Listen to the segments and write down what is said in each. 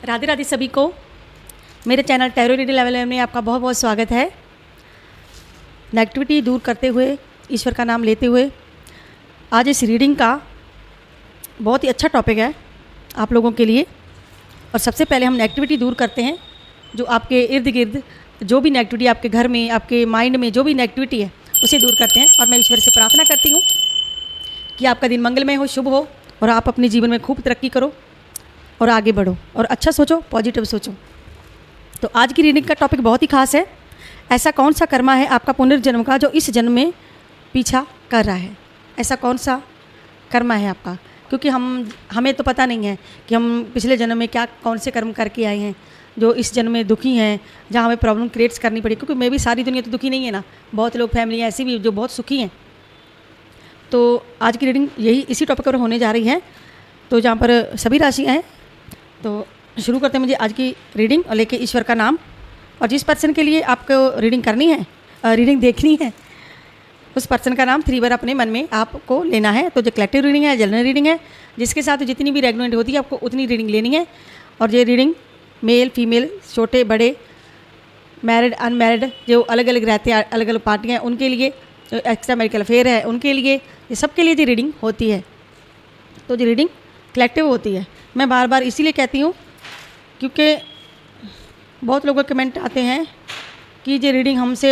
राधे राधे सभी को। मेरे चैनल टैरो रीडिंग लेवल में आपका बहुत बहुत स्वागत है। नेगेटिविटी दूर करते हुए, ईश्वर का नाम लेते हुए, आज इस रीडिंग का बहुत ही अच्छा टॉपिक है आप लोगों के लिए। और सबसे पहले हम नेगेटिविटी दूर करते हैं, जो आपके इर्द गिर्द जो भी नेगेटिविटी, आपके घर में, आपके माइंड में जो भी नेगेटिविटी है उसे दूर करते हैं। और मैं ईश्वर से प्रार्थना करती हूँ कि आपका दिन मंगलमय हो, शुभ हो और आप अपने जीवन में खूब तरक्की करो और आगे बढ़ो और अच्छा सोचो, पॉजिटिव सोचो। तो आज की रीडिंग का टॉपिक बहुत ही खास है। ऐसा कौन सा कर्मा है आपका पुनर्जन्म का जो इस जन्म में पीछा कर रहा है? ऐसा कौन सा कर्मा है आपका? क्योंकि हमें तो पता नहीं है कि हम पिछले जन्म में क्या कौन से कर्म करके आए हैं जो इस जन्म में दुखी हैं, जहाँ हमें प्रॉब्लम क्रिएट्स करनी पड़ी। क्योंकि मैं भी, सारी दुनिया तो दुखी नहीं है ना, बहुत लोग फैमिली ऐसी भी जो बहुत सुखी हैं। तो आज की रीडिंग इसी टॉपिक पर होने जा रही है, तो जहाँ पर सभी राशियाँ हैं। तो शुरू करते हैं मुझे आज की रीडिंग और लेके ईश्वर का नाम। और जिस पर्सन के लिए आपको रीडिंग करनी है, रीडिंग देखनी है, उस पर्सन का नाम 3 बार अपने मन में आपको लेना है। तो जो कलेक्टिव रीडिंग है, जनरल रीडिंग है, जिसके साथ जितनी भी रेगुलेट होती है आपको उतनी रीडिंग लेनी है। और ये रीडिंग मेल फीमेल, छोटे बड़े, मैरिड अनमैरिड, जो अलग अलग रहते हैं, अलग अलग पार्टियाँ, उनके लिए, जो एक्स्ट्रा मैरिटल अफेयर है उनके लिए, ये सबके लिए जो रीडिंग होती है। तो जो रीडिंग कलेक्टिव होती है, मैं बार बार इसीलिए कहती हूँ क्योंकि बहुत लोगों के कमेंट आते हैं कि ये रीडिंग हमसे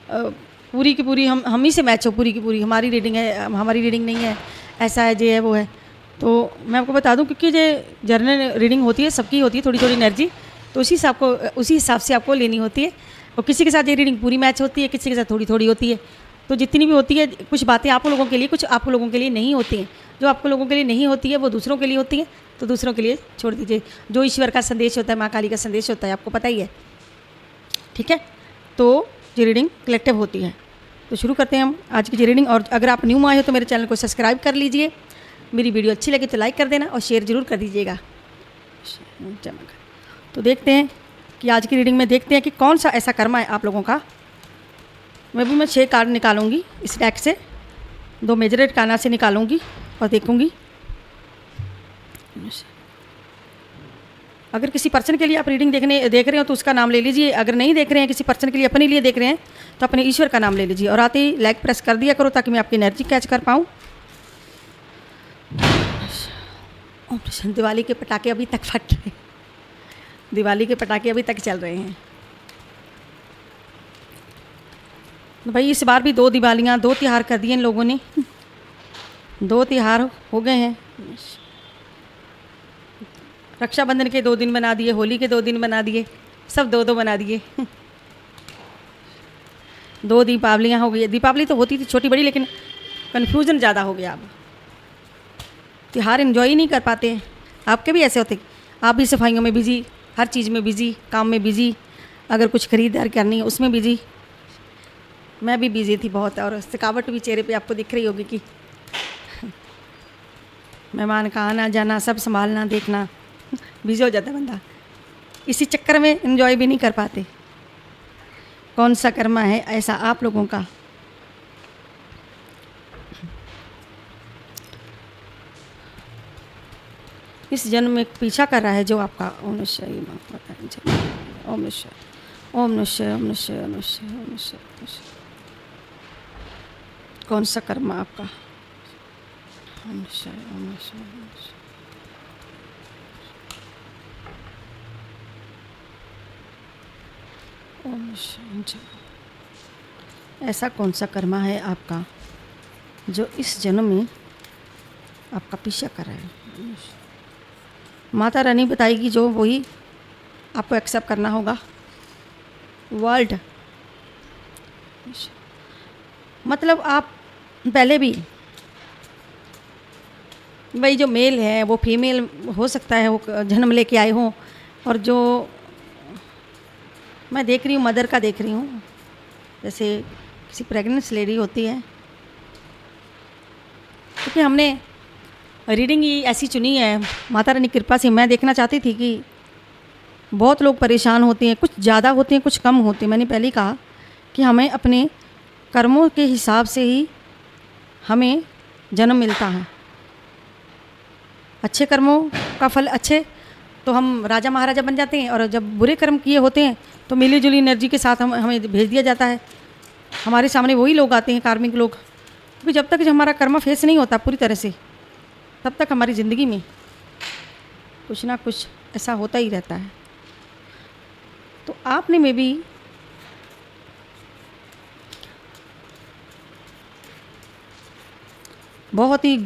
पूरी की पूरी हम ही से मैच हो, पूरी की पूरी हमारी रीडिंग है, हमारी रीडिंग नहीं है, ऐसा है, ये है, वो है। तो मैं आपको बता दूं, क्योंकि ये जर्नल रीडिंग होती है, सबकी होती है थोड़ी थोड़ी एनर्जी, तो उसी हिसाब से आपको लेनी होती है। और किसी के साथ ये रीडिंग पूरी मैच होती है, किसी के साथ थोड़ी थोड़ी होती है। तो जितनी भी होती है, कुछ बातें आप लोगों के लिए, कुछ आप लोगों के लिए नहीं होती हैं। जो आपको लोगों के लिए नहीं होती है वो दूसरों के लिए होती है, तो दूसरों के लिए छोड़ दीजिए। जो ईश्वर का संदेश होता है, माँ काली का संदेश होता है, आपको पता ही है, ठीक है। तो ये रीडिंग कलेक्टिव होती है। तो शुरू करते हैं हम आज की रीडिंग। और अगर आप न्यू आए हो तो मेरे चैनल को सब्सक्राइब कर लीजिए। मेरी वीडियो अच्छी लगे तो लाइक कर देना और शेयर ज़रूर कर दीजिएगा। तो देखते हैं कि आज की रीडिंग में देखते हैं कि कौन सा ऐसा कर्मा है आप लोगों का। मैं 6 कार्ड निकालूंगी इस डेक से, 2 मेजर अरकाना से निकालूंगी और देखूंगी। अगर किसी पर्सन के लिए आप रीडिंग देख रहे हो तो उसका नाम ले लीजिए। अगर नहीं देख रहे हैं, किसी पर्सन के लिए अपने लिए देख रहे हैं, तो अपने ईश्वर का नाम ले लीजिए। और आते ही लाइक प्रेस कर दिया करो ताकि मैं आपकी एनर्जी कैच कर पाऊँ। दिवाली के पटाखे अभी तक फट रहे हैं, दिवाली के पटाखे अभी तक चल रहे हैं। तो भाई इस बार भी 2 दिवालियाँ, 2 त्यौहार कर दिए इन लोगों ने। 2 त्यौहार हो गए हैं। रक्षाबंधन के 2 दिन बना दिए, होली के 2 दिन बना दिए, सब 2-2 बना दिए। 2 दीपावलियाँ हो गई। दीपावली तो होती थी छोटी बड़ी, लेकिन कन्फ्यूज़न ज़्यादा हो गया। अब त्यौहार एंजॉय ही नहीं कर पाते हैं। आपके भी ऐसे होते, आप भी सफाइयों में बिज़ी, हर चीज़ में बिज़ी, काम में बिज़ी, अगर कुछ खरीदारी करनी है उसमें बिज़ी। मैं भी बिज़ी थी बहुत, और थकावट भी चेहरे पे आपको दिख रही होगी कि मेहमान का आना जाना, सब संभालना, देखना, बिज़ी हो जाता है बंदा। इसी चक्कर में एंजॉय भी नहीं कर पाते। कौन सा कर्मा है ऐसा आप लोगों का? इस जन्म में पीछा कर रहा है जो आपका। ओम नमः ओम नमः ओम नमः ओम नमः ओम नमः। कौन सा कर्मा आपका? ओम नमः ओम नमः। ऐसा कौन सा कर्मा है आपका जो इस जन्म में आपका पीछा कर रहा है? माता रानी बताएगी जो, वही आपको एक्सेप्ट करना होगा। वर्ल्ड, मतलब आप पहले भी, भाई जो मेल है वो फीमेल हो सकता है, वो जन्म लेके आए हों। और जो मैं देख रही हूँ, मदर का देख रही हूँ, जैसे किसी प्रेग्नेंट लेडी होती है। क्योंकि हमने रीडिंग ही ऐसी चुनी है माता रानी की कृपा से। मैं देखना चाहती थी कि बहुत लोग परेशान होते हैं, कुछ ज़्यादा होते हैं, कुछ कम होते हैं। मैंने पहले ही कहा कि हमें अपने कर्मों के हिसाब से ही हमें जन्म मिलता है। अच्छे कर्मों का फल अच्छे तो हम राजा महाराजा बन जाते हैं, और जब बुरे कर्म किए होते हैं तो मिली जुली एनर्जी के साथ हमें भेज दिया जाता है। हमारे सामने वही लोग आते हैं, कार्मिक लोग, क्योंकि जब तक हमारा कर्म फेस नहीं होता पूरी तरह से, तब तक हमारी ज़िंदगी में कुछ ना कुछ ऐसा होता ही रहता है। तो आपने में भी बहुत ही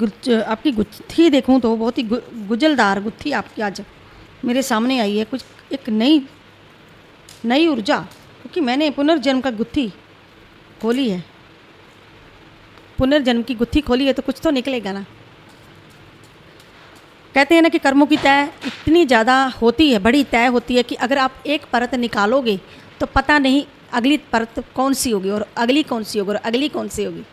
आपकी गुत्थी देखूं तो बहुत ही गुजलदार गुत्थी आपकी आज मेरे सामने आई है। कुछ एक नई ऊर्जा, क्योंकि मैंने पुनर्जन्म का गुत्थी खोली है, पुनर्जन्म की गुत्थी खोली है, तो कुछ तो निकलेगा ना। कहते हैं ना कि कर्मों की तय इतनी ज़्यादा होती है, बड़ी तय होती है कि अगर आप एक परत निकालोगे तो पता नहीं अगली परत कौन सी होगी और अगली कौन सी होगी और अगली कौन सी होगी।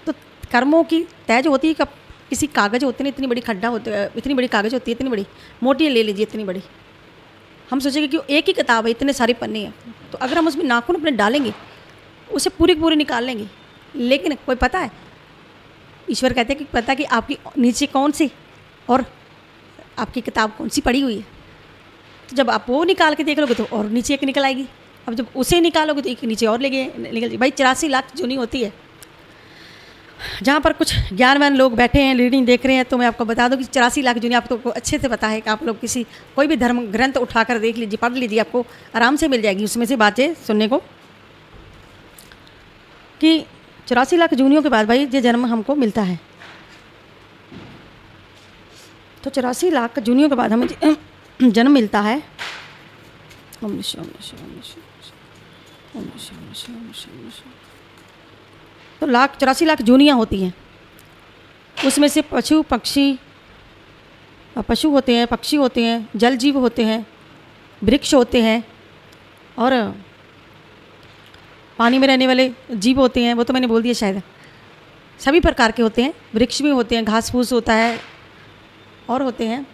तो कर्मों की तय जो होती है, कब किसी कागज़ होते हैं, इतनी बड़ी खड्डा होती है, इतनी बड़ी कागज़ होती है, इतनी बड़ी मोटी ले लीजिए, इतनी बड़ी, हम सोचेंगे कि एक ही किताब है, इतने सारे पन्ने हैं, तो अगर हम उसमें नाखून अपने डालेंगे उसे पूरी की पूरी निकाल लेंगे। लेकिन कोई पता है, ईश्वर कहते हैं कि पता कि आपकी नीचे कौन सी और आपकी किताब कौन सी पड़ी हुई है। तो जब आप वो निकाल के देख लोगे तो और नीचे एक निकल आएगी, अब जब उसे निकालोगे तो एक नीचे और निकल भाई 84 लाख जूनी होती है। जहाँ पर कुछ ज्ञानवान लोग बैठे हैं, रीडिंग देख रहे हैं, तो मैं आपको बता दूं कि 84 लाख जूनी आपको अच्छे से पता है कि आप लोग कोई भी धर्म ग्रंथ उठाकर देख लीजिए, पढ़ लीजिए, आपको आराम से मिल जाएगी उसमें से बातें सुनने को, कि 84 लाख जूनियों के बाद भाई ये जन्म हमको मिलता है। तो 84 लाख जूनियों के बाद हमें जन्म मिलता है। तो 84 लाख जूनियाँ होती हैं, उसमें से पशु होते हैं, पक्षी होते हैं, जल जीव होते हैं, वृक्ष होते हैं, और पानी में रहने वाले जीव होते हैं, वो तो मैंने बोल दिया शायद, सभी प्रकार के होते हैं। वृक्ष भी होते हैं, घास फूस होता है, और होते हैं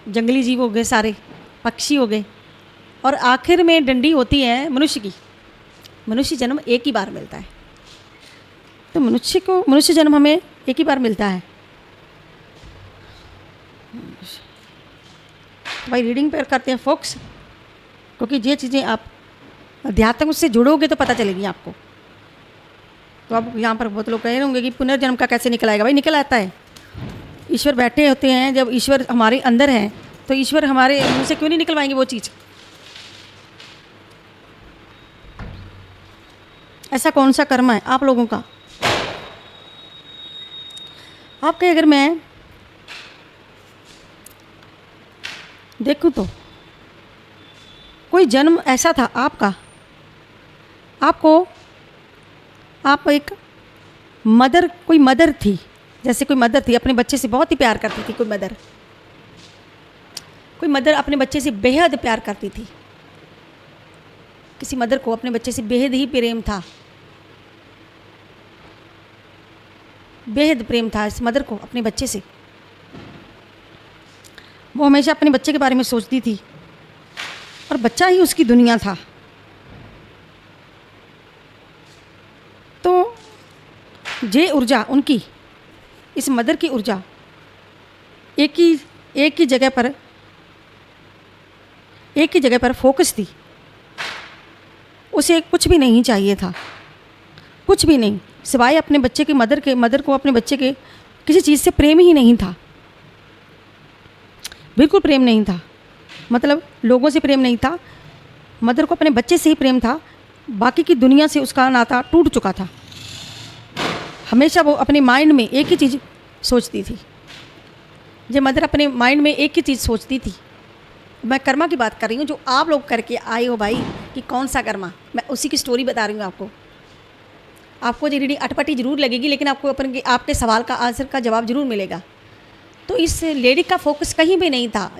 जंगली जीव हो गए, सारे पक्षी हो गए, और आखिर में डंडी होती है मनुष्य की। मनुष्य जन्म एक ही बार मिलता है, तो मनुष्य जन्म हमें एक ही बार मिलता है। तो भाई रीडिंग पर करते हैं फोकस, क्योंकि ये चीज़ें आप अध्यात्म से जुड़ोगे तो पता चलेगी आपको। तो अब यहाँ पर बहुत लोग कह रहे होंगे कि पुनर्जन्म का कैसे निकल आएगा। भाई निकल आता है, ईश्वर बैठे होते हैं। जब ईश्वर हमारे अंदर हैं तो ईश्वर हमारे मुंह से क्यों नहीं निकलवाएंगे वो चीज़। ऐसा कौन सा कर्म है आप लोगों का। आपके अगर मैं देखूँ तो कोई जन्म ऐसा था आपका, आप एक कोई मदर थी, जैसे कोई मदर थी अपने बच्चे से बहुत ही प्यार करती थी। कोई मदर अपने बच्चे से बेहद प्यार करती थी। किसी मदर को अपने बच्चे से बेहद ही प्रेम था, बेहद प्रेम था इस मदर को अपने बच्चे से। वो हमेशा अपने बच्चे के बारे में सोचती थी, और बच्चा ही उसकी दुनिया था। तो ये ऊर्जा उनकी, इस मदर की ऊर्जा एक ही जगह पर फोकस थी। उसे कुछ भी नहीं चाहिए था, कुछ भी नहीं, सिवाय अपने बच्चे के मदर को अपने बच्चे के किसी चीज़ से प्रेम ही नहीं था। बिल्कुल प्रेम नहीं था, मतलब लोगों से प्रेम नहीं था, मदर को अपने बच्चे से ही प्रेम था। बाकी की दुनिया से उसका नाता टूट चुका था। हमेशा वो अपने माइंड में एक ही चीज़ सोचती थी। जो मदर अपने माइंड में एक ही चीज़ सोचती थी। मैं कर्मा की बात कर रही हूँ, जो आप लोग करके आए हो भाई, कि कौन सा कर्मा, मैं उसी की स्टोरी बता रही हूँ आपको। आपको ये रीडिंग अटपटी जरूर लगेगी, लेकिन आपको आपके सवाल का आंसर का जवाब जरूर मिलेगा। तो इस लेडी का फोकस कहीं भी नहीं था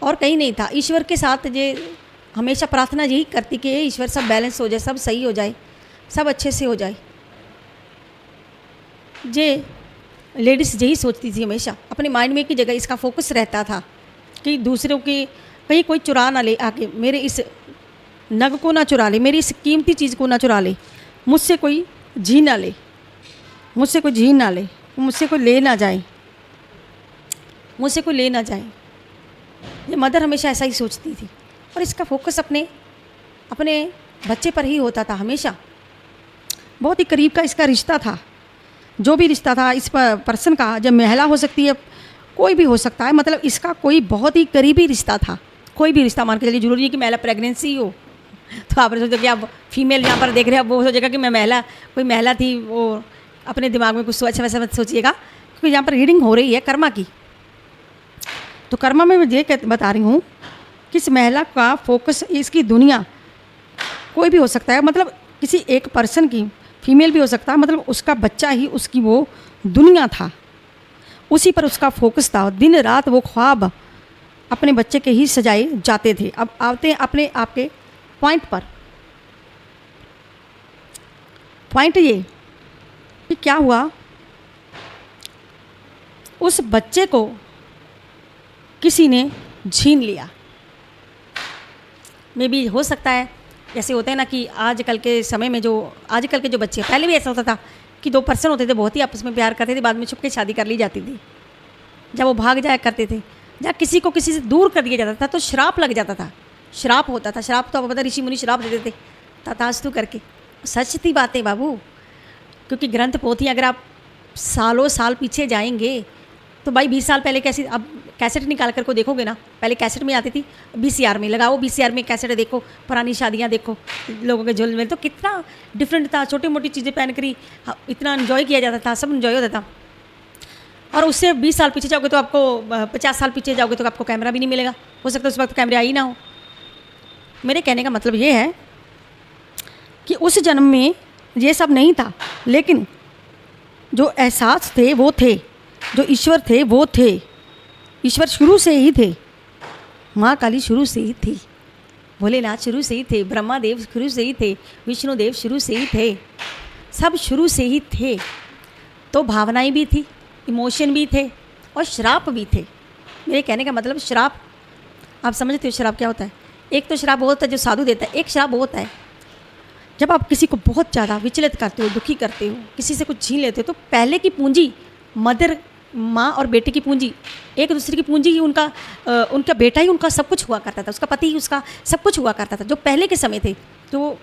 और कहीं नहीं था। ईश्वर के साथ ये हमेशा प्रार्थना यही करती कि ईश्वर सब बैलेंस हो जाए, सब सही हो जाए, सब अच्छे से हो जाए। ये लेडीज़ यही सोचती थी हमेशा, अपने माइंड में एक ही जगह इसका फोकस रहता था कि दूसरों की कहीं कोई चुरा ना ले आके, मेरे इस नग को ना चुरा ले, मेरी इस कीमती चीज़ को ना चुरा ले, मुझसे कोई जी ना ले, मुझसे कोई ले ना जाए, मुझसे कोई ले ना जाए। ये मदर हमेशा ऐसा ही सोचती थी और इसका फोकस अपने अपने बच्चे पर ही होता था हमेशा। बहुत ही करीब का इसका रिश्ता था। जो भी रिश्ता था इस पर्सन का, जब महिला हो सकती है, कोई भी हो सकता है, मतलब इसका कोई बहुत ही करीबी रिश्ता था। कोई भी रिश्ता मान के चलिए, जरूरी है कि महिला प्रेगनेंसी हो तो आपने सोचा कि आप फीमेल यहाँ पर देख रहे हैं, अब वो सोचेगा कि मैं महिला, कोई महिला थी, वो अपने दिमाग में कुछ सोच वैसा मत सोचिएगा, क्योंकि यहाँ पर रीडिंग हो रही है कर्मा की। तो कर्मा में मैं ये बता रही हूँ कि इस महिला का फोकस, इसकी दुनिया कोई भी हो सकता है, मतलब किसी एक पर्सन की, फीमेल भी हो सकता है, मतलब उसका बच्चा ही उसकी वो दुनिया था, उसी पर उसका फोकस था। दिन रात वो ख्वाब अपने बच्चे के ही सजाए जाते थे। अब आते हैं अपने आपके पॉइंट पर। पॉइंट ये कि क्या हुआ, उस बच्चे को किसी ने छीन लिया। मे भी हो सकता है जैसे होते हैं ना कि आजकल के समय में आजकल के जो बच्चे, पहले भी ऐसा होता था कि दो पर्सन होते थे, बहुत ही आपस में प्यार करते थे, बाद में छुप के शादी कर ली जाती थी। जब वो भाग जाया करते थे, जब किसी को किसी से दूर कर दिया जाता था तो श्राप लग जाता था, श्राप होता था। श्राप तो आपको पता, ऋषि मुनि श्राप देते थे तथास्तु करके। सच थी बातें बाबू, क्योंकि ग्रंथ पोथी अगर आप सालों साल पीछे जाएंगे तो भाई 20 साल पहले कैसे, अब कैसेट निकाल कर को देखोगे ना, पहले कैसेट में आती थी, VCR में लगाओ, VCR में कैसेट देखो, पुरानी शादियाँ देखो, लोगों के झोल में तो कितना डिफरेंट था। छोटी मोटी चीज़ें पहन कर ही इतना इन्जॉय किया जाता था, सब इन्जॉय होता था। और उससे 20 साल पीछे जाओगे तो आपको, 50 साल पीछे जाओगे तो आपको कैमरा भी नहीं मिलेगा, हो सकता है उस वक्त कैमरा ही ना हो। मेरे कहने का मतलब ये है कि उस जन्म में ये सब नहीं था, लेकिन जो एहसास थे वो थे, जो ईश्वर थे वो थे। ईश्वर शुरू से ही थे, माँ काली शुरू से ही थी, भोलेनाथ शुरू से ही थे, ब्रह्मा देव शुरू से ही थे, विष्णु देव शुरू से ही थे, सब शुरू से ही थे। तो भावनाएं भी थी, इमोशन भी थे और श्राप भी थे। मेरे कहने का मतलब श्राप, आप समझते हो श्राप क्या होता है? एक तो श्राप वो होता है जो साधु देता है, एक श्राप वो होता है जब आप किसी को बहुत ज़्यादा विचलित करते हो, दुखी करते हो, किसी से कुछ छीन लेते हो, तो पहले की पूंजी, मदर, माँ और बेटे की पूंजी, एक दूसरे की पूंजी ही उनका बेटा ही उनका सब कुछ हुआ करता था, उसका पति ही उसका सब कुछ हुआ करता था। जो पहले के समय थे, जो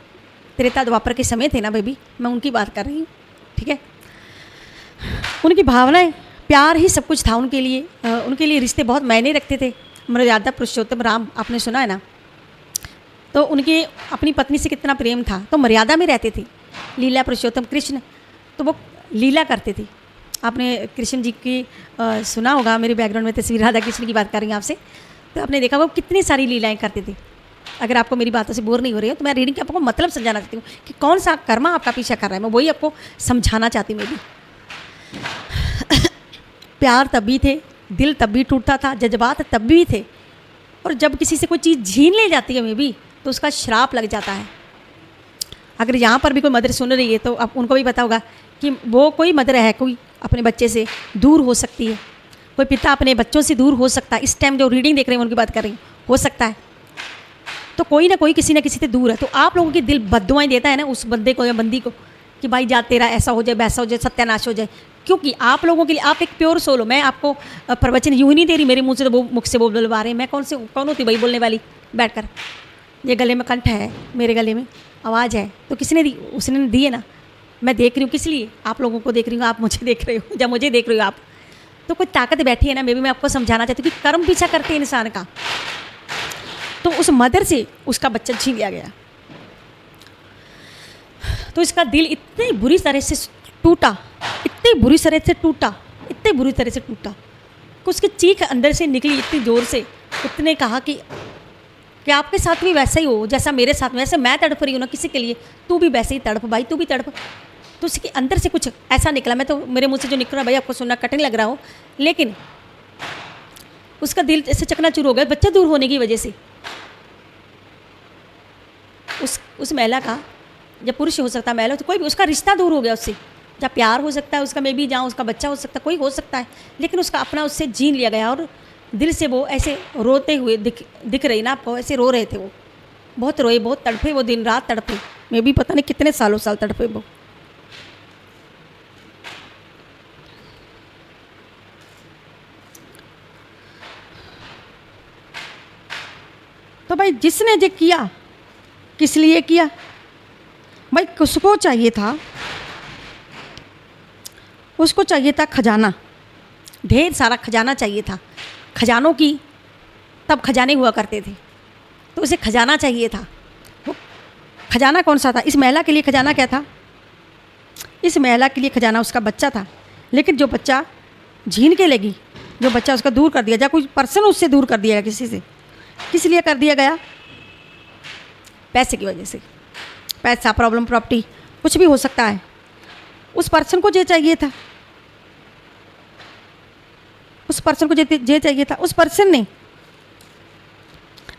त्रेता द्वापर के समय थे ना बेबी, मैं उनकी बात कर रही हूँ, ठीक है। उनकी भावनाएं, प्यार ही सब कुछ था उनके लिए रिश्ते बहुत मायने रखते थे। मर्यादा पुरुषोत्तम राम आपने सुना है ना, तो उनके अपनी पत्नी से कितना प्रेम था, तो मर्यादा में रहते थे। लीला पुरुषोत्तम कृष्ण, तो वो लीला करते थे। आपने कृष्ण जी की सुना होगा, मेरे बैकग्राउंड में तस्वीर राधा कृष्ण की बात कर रही हूँ आपसे, तो आपने देखा वो कितनी सारी लीलाएं करते थे। अगर आपको मेरी बातों से बोर नहीं हो रही है तो मैं रीडिंग के आपको मतलब समझाना चाहती हूँ कि कौन सा कर्मा आपका पीछा कर रहा है, मैं वही आपको समझाना चाहती हूँ। मेरी प्यार तब भी थे, दिल तब भी टूटता था, जज्बात तब भी थे, और जब किसी से कोई चीज़ छीन ले जाती है मे भी, तो उसका श्राप लग जाता है। अगर यहाँ पर भी कोई मदर सुन रही है तो आप उनको भी पता होगा कि वो कोई मदर है, कोई अपने बच्चे से दूर हो सकती है, कोई पिता अपने बच्चों से दूर हो सकता है। इस टाइम जो रीडिंग देख रहे हैं उनकी बात कर रही हूँ, हो सकता है। तो कोई ना कोई किसी न किसी से दूर है, तो आप लोगों की दिल बद्दुआएं देता है ना उस बंदे को या बंदी को कि भाई जा तेरा ऐसा हो जाए, वैसा हो जाए, सत्यानाश हो जाए। क्योंकि आप लोगों के लिए, आप एक प्योर सोल हो। मैं आपको प्रवचन यूँ ही नहीं दे रही, मेरे मुँह से तो वो मुख से वो बुलवा रहे हैं, मैं कौन होती भाई बोलने वाली बैठकर। ये गले में कंठ है, मेरे गले में आवाज़ है, तो किसने दी? उसने दी है ना। मैं देख रही हूँ किस लिए? आप लोगों को देख रही हूँ, आप मुझे देख रहे हो। जब मुझे देख रहे हो आप, तो कोई ताकत बैठी है ना। मैं आपको समझाना चाहती हूँ कि कर्म पीछा करते हैं इंसान का। तो उस मदर से उसका बच्चा छीन लिया गया, तो इसका दिल इतनी बुरी तरह से टूटा, इतनी बुरी तरह से टूटा, इतनी बुरी तरह से टूटा कि उसकी चीख अंदर से निकली इतनी ज़ोर से। उसने कहा कि आपके साथ भी वैसा ही हो जैसा मेरे साथ में, वैसे मैं तड़प रही हूँ ना किसी के लिए, तू भी वैसे ही तड़प भाई, तू भी तड़प। तो उसके अंदर से कुछ ऐसा निकला, मैं तो मेरे मुंह से जो निकला भाई आपको सुनना कठिन लग रहा हो, लेकिन उसका दिल ऐसे चकनाचूर हो गया बच्चा दूर होने की वजह से। उस महिला का, जब पुरुष हो सकता है महिला, तो कोई भी उसका रिश्ता दूर हो गया उससे। जब प्यार हो सकता है उसका, मे बी जहाँ उसका बच्चा हो सकता है, कोई हो सकता है, लेकिन उसका अपना उससे छीन लिया गया। और दिल से वो ऐसे रोते हुए दिख रही ना आपको, ऐसे रो रहे थे वो, बहुत रोए, बहुत तड़पे वो, दिन रात तड़पे। मे बी पता नहीं कितने साल तड़पे वो। तो भाई जिसने जो किया किस लिए किया? भाई किसको चाहिए था? उसको चाहिए था खजाना, ढेर सारा खजाना चाहिए था। खजानों की तब खजाने हुआ करते थे, तो उसे खजाना चाहिए था। वो खजाना कौन सा था? इस महिला के लिए खजाना क्या था? इस महिला के लिए खजाना उसका बच्चा था। लेकिन जो बच्चा झीन के लगी, जो बच्चा उसका दूर कर दिया, या कोई पर्सन उससे दूर कर दिया गया किसी से, किस लिए कर दिया गया? पैसे की वजह से। पैसा, प्रॉब्लम, प्रॉपर्टी, कुछ भी हो सकता है। उस पर्सन को ये चाहिए था, उस पर्सन को ये चाहिए था। उस पर्सन ने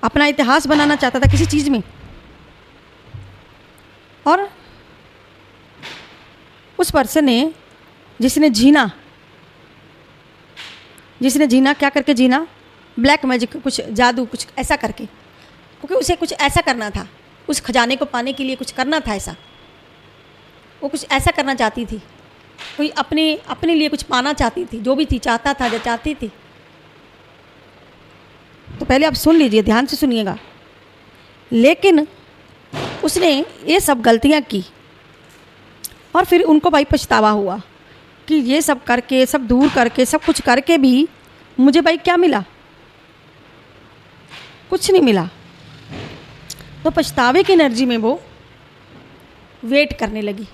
अपना इतिहास बनाना चाहता था किसी चीज़ में, और उस पर्सन ने जिसने जीना क्या करके जीना? ब्लैक मैजिक, कुछ जादू, कुछ ऐसा करके, क्योंकि उसे कुछ ऐसा करना था। उस खजाने को पाने के लिए कुछ करना था ऐसा, वो कुछ ऐसा करना चाहती थी। कोई अपने लिए कुछ पाना चाहती थी, जो भी थी, चाहता था या चाहती थी। तो पहले आप सुन लीजिए, ध्यान से सुनिएगा। लेकिन उसने ये सब गलतियां की और फिर उनको भाई पछतावा हुआ कि ये सब करके, सब दूर करके, सब कुछ करके भी मुझे भाई क्या मिला? कुछ नहीं मिला। तो पछतावे की एनर्जी में वो वेट करने लगी।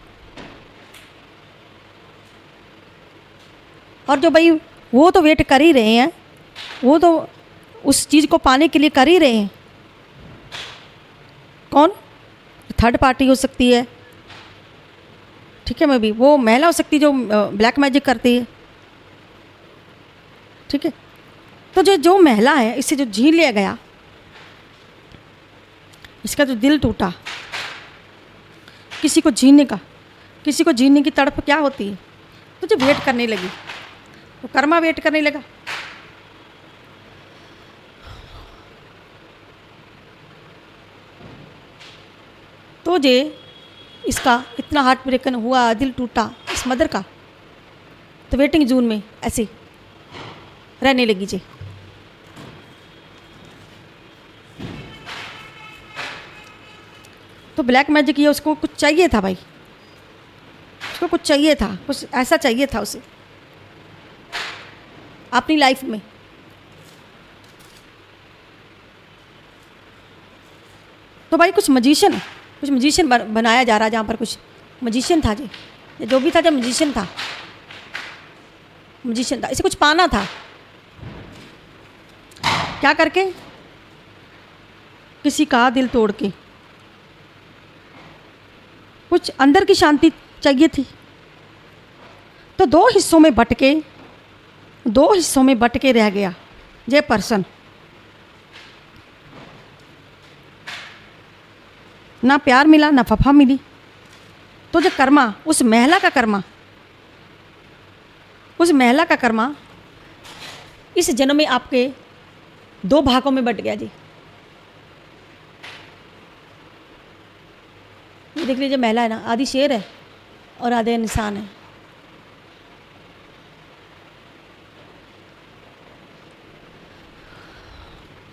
और जो भाई वो तो वेट कर ही रहे हैं, वो तो उस चीज़ को पाने के लिए कर ही रहे हैं। कौन? थर्ड पार्टी हो सकती है, ठीक है, मैं भी वो महिला हो सकती है जो ब्लैक मैजिक करती है, ठीक है। तो जो महिला है, इससे जो झील लिया गया, इसका जो दिल टूटा, किसी को जीने की तड़प क्या होती है? तो जो वेट करने लगी, तो कर्मा वेट करने लगा। तो जे इसका इतना हार्ट ब्रेकन हुआ, दिल टूटा इस मदर का, तो वेटिंग जोन में ऐसे रहने लगी जे। तो ब्लैक मैजिक ये उसको कुछ चाहिए था भाई, उसको कुछ चाहिए था, कुछ ऐसा चाहिए था उसे अपनी लाइफ में। तो भाई कुछ मजिशियन बनाया जा रहा है, जहाँ पर कुछ मजिशियन था जी, जो भी था, जब मजिशियन था, इसे कुछ पाना था। क्या करके? किसी का दिल तोड़ के। कुछ अंदर की शांति चाहिए थी। तो दो हिस्सों में बट के रह गया ये पर्सन। ना प्यार मिला, ना फफा मिली। तो जो कर्मा, उस महिला का कर्मा इस जन्म में आपके दो भागों में बट गया जी। ये देख लीजिए, महिला है ना, आधी शेर है और आधे इंसान है।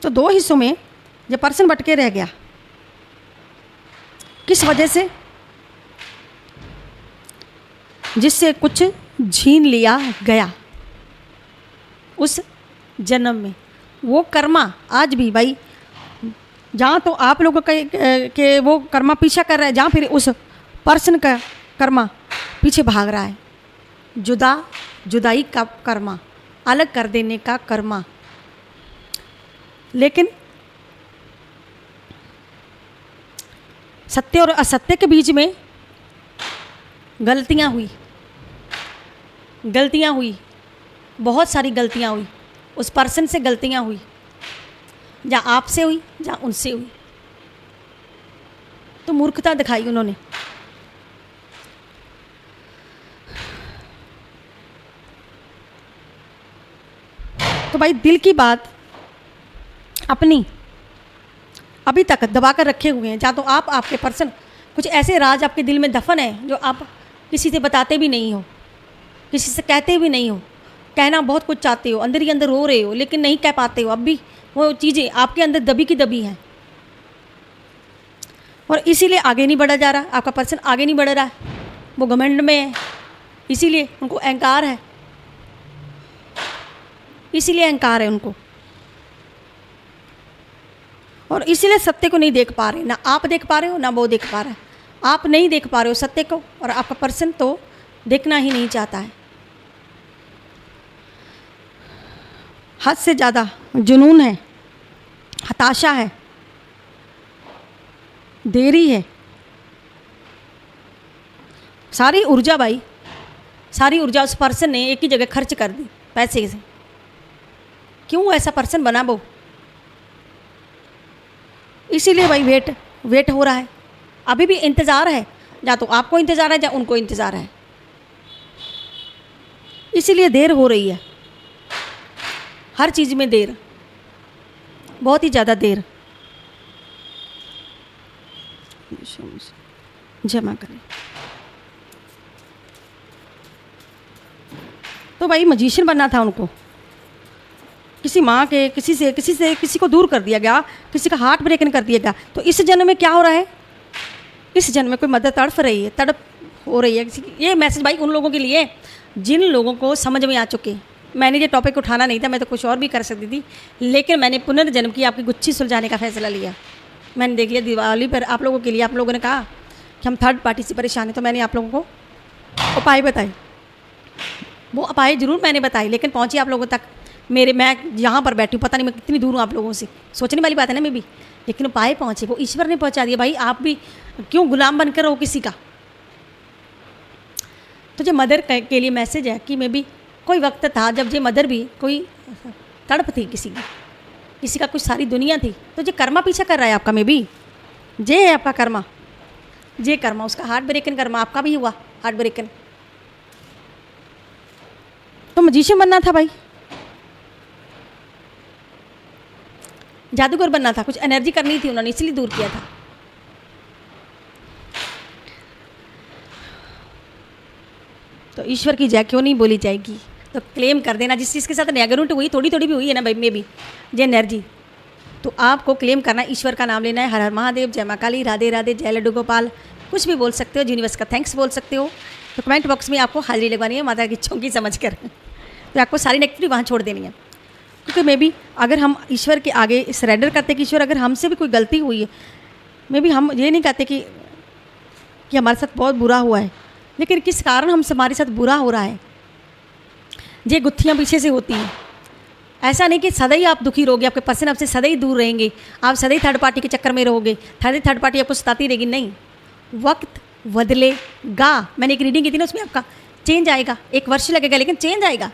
तो दो हिस्सों में ये पर्सन बट के रह गया। किस वजह से? जिससे कुछ छीन लिया गया उस जन्म में। वो कर्मा आज भी भाई, जहाँ तो आप लोगों के वो कर्मा पीछा कर रहा है, जहाँ फिर उस पर्सन का कर्मा पीछे भाग रहा है। जुदाई का कर्मा, अलग कर देने का कर्मा। लेकिन सत्य और असत्य के बीच में गलतियाँ हुई, बहुत सारी गलतियाँ हुई। उस पर्सन से गलतियाँ हुई, जहाँ आपसे हुई, जहाँ उनसे हुई। तो मूर्खता दिखाई उन्होंने। तो भाई दिल की बात अपनी अभी तक दबा कर रखे हुए हैं। जहाँ तो आपके पर्सन कुछ ऐसे राज आपके दिल में दफन है जो आप किसी से बताते भी नहीं हो, किसी से कहते भी नहीं हो। कहना बहुत कुछ चाहते हो, अंदर ही अंदर रो रहे हो, लेकिन नहीं कह पाते हो। अब भी वो चीज़ें आपके अंदर दबी की दबी हैं, और इसीलिए आगे नहीं बढ़ा जा रहा, आपका पर्सन आगे नहीं बढ़ रहा है, वो घमंड में है, इसीलिए उनको अहंकार है, इसीलिए अहंकार है उनको, और इसीलिए सत्य को नहीं देख पा रहे। ना आप देख पा रहे हो, ना वो देख पा रहा है। आप नहीं देख पा रहे हो सत्य को, और आपका पर्सन तो देखना ही नहीं चाहता है। हद से ज़्यादा जुनून है, हताशा है, देरी है, सारी ऊर्जा भाई, सारी ऊर्जा उस पर्सन ने एक ही जगह खर्च कर दी पैसे से। क्यों ऐसा पर्सन बना वो? इसीलिए भाई वेट हो रहा है, अभी भी इंतज़ार है, या तो आपको इंतज़ार है या उनको इंतज़ार है, इसीलिए देर हो रही है, हर चीज़ में देर, बहुत ही ज़्यादा देर। जमा करें तो भाई मजिशियन बनना था उनको, किसी माँ के किसी को दूर कर दिया गया, किसी का हार्ट ब्रेकन कर दिया गया। तो इस जन्म में क्या हो रहा है? इस जन्म में कोई मदद तड़प हो रही है किसी की। ये मैसेज भाई उन लोगों के लिए जिन लोगों को समझ में आ चुके। मैंने ये टॉपिक उठाना नहीं था, मैं तो कुछ और भी कर सकती थी, लेकिन मैंने पुनर्जन्म की आपकी गुच्छी सुलझाने का फैसला लिया। मैंने देख लिया दिवाली पर आप लोगों के लिए, आप लोगों ने कहा कि हम थर्ड पार्टी से परेशान हैं, तो मैंने आप लोगों को उपाय बताए। वो उपाय जरूर मैंने बताई, लेकिन पहुँची आप लोगों तक। मैं यहाँ पर बैठी हूँ, पता नहीं मैं कितनी दूर हूँ आप लोगों से, सोचने वाली बात है ना मैं भी, लेकिन उपाय पहुँचे, वो ईश्वर ने पहुँचा दिया। भाई आप भी क्यों गुलाम बनकर रहो किसी का? तो जो मदर के लिए मैसेज है कि मैं भी, कोई वक्त था जब ये मदर भी कोई तड़प थी किसी का कुछ सारी दुनिया थी, तो जो कर्मा पीछा कर रहा है आपका, में भी जे है आपका कर्मा, जे कर्मा उसका हार्ट ब्रेकन कर्मा आपका भी हुआ हार्ट ब्रेकन। तो मजिशियन बनना था भाई, जादूगर बनना था, कुछ एनर्जी करनी थी उन्होंने, इसलिए दूर किया था। तो ईश्वर की जय क्यों नहीं बोली जाएगी? तो क्लेम कर देना, जिस चीज़ के साथ नेगेटिव हुई, थोड़ी थोड़ी भी हुई है ना भाई, में भी ये एनर्जी, तो आपको क्लेम करना, ईश्वर का नाम लेना है। हर हर महादेव, जय माँ काली, राधे राधे, जय लड्डू गोपाल, कुछ भी बोल सकते हो, यूनिवर्स का थैंक्स बोल सकते हो। तो कमेंट बॉक्स में आपको हाजिरी लगवानी है माता की चौकी समझ कर, तो आपको सारी नेगेटिविटी वहाँ छोड़ देनी है। क्योंकि मे भी अगर हम ईश्वर के आगे सरेंडर करते कि ईश्वर अगर हमसे भी कोई गलती हुई है, मे भी हम ये नहीं कहते कि हमारे साथ बहुत बुरा हुआ है, लेकिन किस कारण हमसे हमारे साथ बुरा हो रहा है, ये गुत्थियाँ पीछे से होती हैं। ऐसा नहीं कि सदा ही आप दुखी रहोगे, आपके पर्सन आपसे सदा ही दूर रहेंगे, आप सदा ही थर्ड पार्टी के चक्कर में रहोगे, थर्ड पार्टी आपको सताती रहेगी। नहीं, वक्त बदलेगा। मैंने एक रीडिंग की थी ना, उसमें आपका चेंज आएगा, 1 वर्ष लगेगा लेकिन चेंज आएगा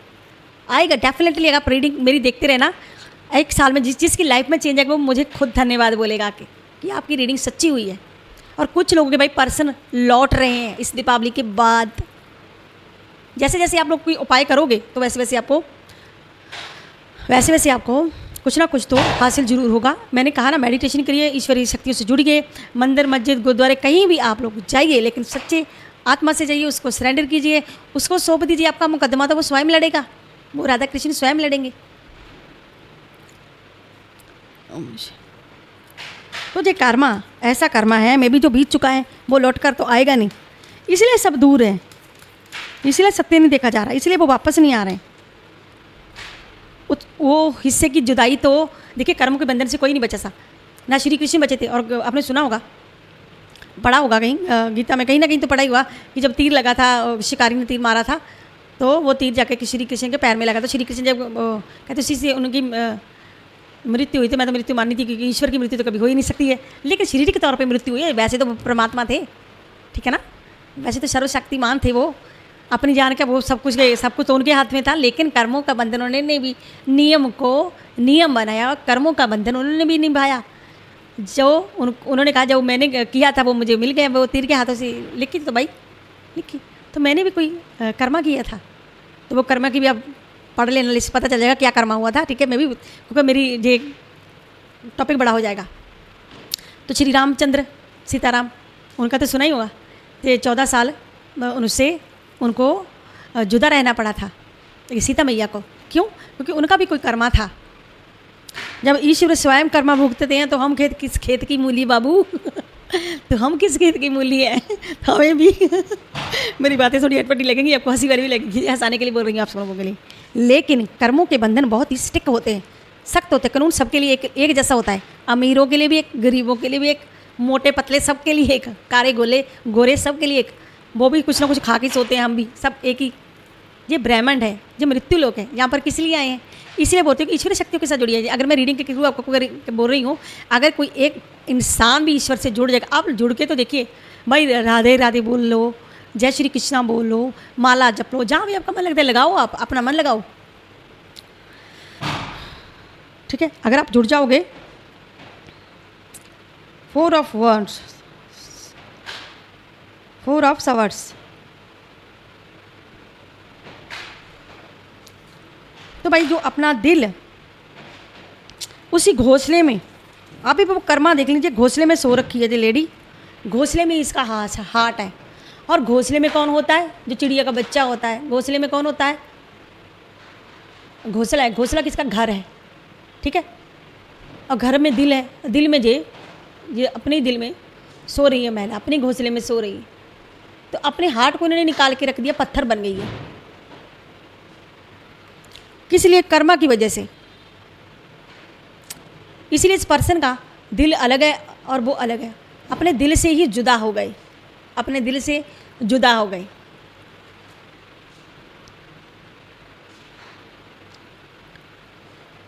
डेफिनेटली। आप रीडिंग मेरी देखते रहना, 1 साल में जिसकी लाइफ में चेंज आएगा वो मुझे खुद धन्यवाद बोलेगा कि आपकी रीडिंग सच्ची हुई है। और कुछ लोगों के भाई पर्सन लौट रहे हैं इस दीपावली के बाद। जैसे जैसे आप लोग कोई उपाय करोगे तो वैसे वैसे आपको कुछ ना कुछ तो हासिल जरूर होगा। मैंने कहा ना, मेडिटेशन करिए, ईश्वरीय शक्तियों से जुड़िए, मंदिर मस्जिद गुरुद्वारे कहीं भी आप लोग जाइए, लेकिन सच्चे आत्मा से जाइए, उसको सरेंडर कीजिए, उसको सौंप दीजिए। आपका मुकदमा तो वो स्वयं लड़ेगा, वो राधा कृष्ण स्वयं लड़ेंगे। तो ये कर्मा ऐसा कर्मा है, मैं भी जो बीत चुका है वो लौट कर तो आएगा नहीं, इसलिए सब दूर है, इसलिए सत्य नहीं देखा जा रहा, इसलिए वो वापस नहीं आ रहे हैं। वो हिस्से की जुदाई तो देखिए, कर्म के बंधन से कोई नहीं बचा सा, ना श्री कृष्ण बचे थे। और आपने सुना होगा, पढ़ा होगा कहीं गीता में, कहीं ना कहीं तो पढ़ा ही हुआ कि जब तीर लगा था, शिकारी ने तीर मारा था, तो वो तीर जाके श्री कृष्ण के पैर में लगा। तो श्री कृष्ण जब कहते उसी से उनकी मृत्यु हुई थी। मैं तो मृत्यु माननी थी, क्योंकि ईश्वर की मृत्यु तो कभी हो ही नहीं सकती है, लेकिन शरीर के तौर पे मृत्यु हुई है। वैसे तो परमात्मा थे, ठीक है ना, वैसे तो सर्वशक्तिमान थे, वो अपनी जान का वो सब कुछ तो उनके हाथ में था। लेकिन कर्मों का बंधन उन्होंने भी नियम बनाया, कर्मों का बंधन उन्होंने भी निभाया। जो उन्होंने कहा जो मैंने किया था वो मुझे मिल गया, वो तीर के हाथों से लिखी तो भाई लिखी, तो मैंने भी कोई कर्मा किया था, तो वो कर्मा की भी आप पढ़ लेना, लिस्ट पता चल जाएगा क्या कर्मा हुआ था, ठीक है। मैं भी, क्योंकि मेरी ये टॉपिक बड़ा हो जाएगा। तो श्री रामचंद्र सीताराम, उनका तो सुना ही होगा, ये 14 साल उनसे उनको जुदा रहना पड़ा था सीता मैया को। क्यों? क्योंकि उनका भी कोई कर्मा था। जब ईश्वर स्वयं कर्मा भुगतते हैं तो हम किस खेत की मूली बाबू तो हम किस खेत की मूली है? तो हमें भी मेरी बातें थोड़ी अटपटी लगेंगी, आपको हंसी वाली भी लगेगी, हंसाने के लिए बोल रही हूँ आप सब लोगों के लिए। लेकिन कर्मों के बंधन बहुत ही स्टिक होते हैं, सख्त होते हैं। कानून सबके लिए एक जैसा होता है, अमीरों के लिए भी एक, गरीबों के लिए भी एक, मोटे पतले सबके लिए एक, कारे गोले गोरे सबके लिए एक। वो भी कुछ ना कुछ खा के सोते हैं, हम भी सब एक ही। ये ब्रह्मांड है, जो मृत्यु लोक है, यहाँ पर किस लिए आए हैं? इसलिए बोलते हैं कि ईश्वरी शक्तियों के साथ जुड़ी है। अगर मैं रीडिंग के थ्रू आपको बोल रही हूँ, अगर कोई एक इंसान भी ईश्वर से जुड़ जाएगा, आप जुड़ के तो देखिए भाई, राधे राधे बोल लो, जय श्री कृष्णा बोल लो, माला जप लो, जहाँ भी आपका मन लगता है लगाओ, आप अपना मन लगाओ, ठीक है। अगर आप जुड़ जाओगे, 4 ऑफ wands, 4 ऑफ swords, तो भाई जो अपना दिल उसी घोंसले में, आप भी वो कर्मा देख लीजिए, घोंसले में सो रखी है जो लेडी, घोंसले में इसका हार्ट है। और घोंसले में कौन होता है? जो चिड़िया का बच्चा होता है, घोंसले में कौन होता है? घोंसला है। घोंसला किसका? घर है, ठीक है। और घर में दिल है, दिल में ये अपने दिल में सो रही है महिला, अपने घोंसले में सो रही है। तो अपने हार्ट को इन्होंने निकाल के रख दिया, पत्थर बन गई है। किस लिए? कर्मा की वजह से। इसीलिए इस पर्सन का दिल अलग है और वो अलग है, अपने दिल से ही जुदा हो गए, अपने दिल से जुदा हो गए।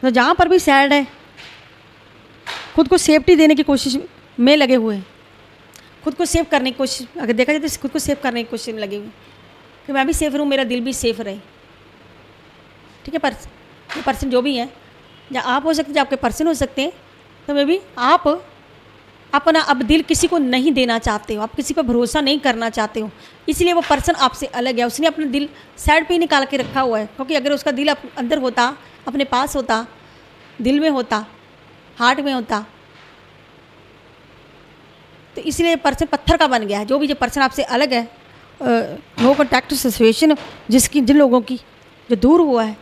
तो जहाँ पर भी सैड है, खुद को सेफ्टी देने की कोशिश में लगे हुए हैं, खुद को सेव करने की कोशिश, अगर देखा जाए तो खुद को सेव करने की कोशिश में लगे हुए कि मैं भी सेफ रहूँ, मेरा दिल भी सेफ रहे, ठीक है। ये पर्सन जो भी है, या आप हो सकते हैं, आपके पर्सन हो सकते हैं, तो मे भी आप अपना अब दिल किसी को नहीं देना चाहते हो, आप किसी पर भरोसा नहीं करना चाहते हो, इसलिए वो पर्सन आपसे अलग है। उसने अपना दिल साइड पे ही निकाल के रखा हुआ है, क्योंकि अगर उसका दिल अंदर होता, अपने पास होता, दिल में होता, हार्ट में होता, तो इसलिए पर्सन पत्थर का बन गया है। जो भी जो पर्सन आपसे अलग है, नो कॉन्टैक्ट सिचुएशन जिन लोगों की जो दूर हुआ है,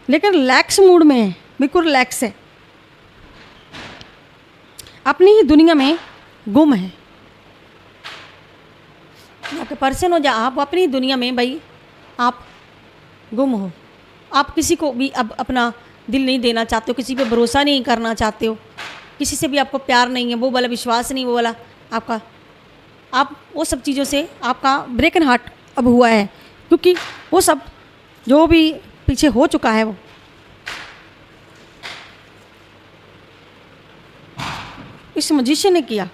लेकिन रिलैक्स मूड में है, बिल्कुल रिलैक्स है, अपनी ही दुनिया में गुम है। आपके पर्सन हो या आप अपनी दुनिया में, भाई आप गुम हो, आप किसी को भी अब अपना दिल नहीं देना चाहते हो, किसी पे भरोसा नहीं करना चाहते हो, किसी से भी आपको प्यार नहीं है, वो वाला विश्वास नहीं, वो वाला आपका, आप वो सब चीज़ों से आपका ब्रेकन हार्ट अब हुआ है, क्योंकि वो सब जो भी पीछे हो चुका है वो इस मजिशियन ने किया।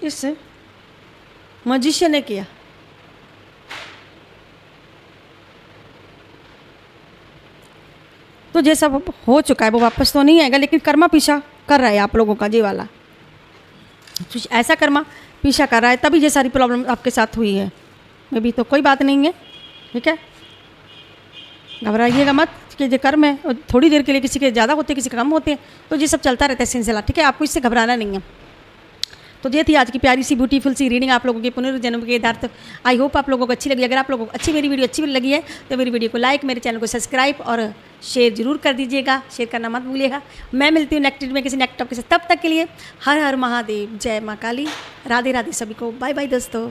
इस मजिशियन ने किया। तो जैसा वो हो चुका है वो वापस तो नहीं आएगा, लेकिन कर्मा पीछा कर रहा है आप लोगों का, ये वाला कुछ ऐसा कर्मा पीछा कर रहा है, तभी ये सारी प्रॉब्लम आपके साथ हुई है। मे भी तो कोई बात नहीं है, ठीक है, घबराइएगा मत कि ये कर्म है, और थोड़ी देर के लिए किसी के ज़्यादा होते हैं, किसी के कम होते हैं, तो ये सब चलता रहता है सिलसिला, ठीक है। आपको इससे घबराना नहीं है। तो ये थी आज की प्यारी सी ब्यूटीफुल सी रीडिंग आप लोगों के पुनर्जन्म के आधार। आई होप आप लोगों को अच्छी लगी। अगर आप लोगों को मेरी वीडियो अच्छी लगी है तो मेरी वीडियो को लाइक, मेरे चैनल को सब्सक्राइब और शेयर जरूर कर दीजिएगा, शेयर करना मत भूलिएगा। मैं मिलती हूँ नेक्स्ट में किसी नेक्स्ट टॉपिक के साथ, तब तक के लिए हर हर महादेव, जय माँ काली, राधे राधे सभी को, बाय बाय दोस्तों।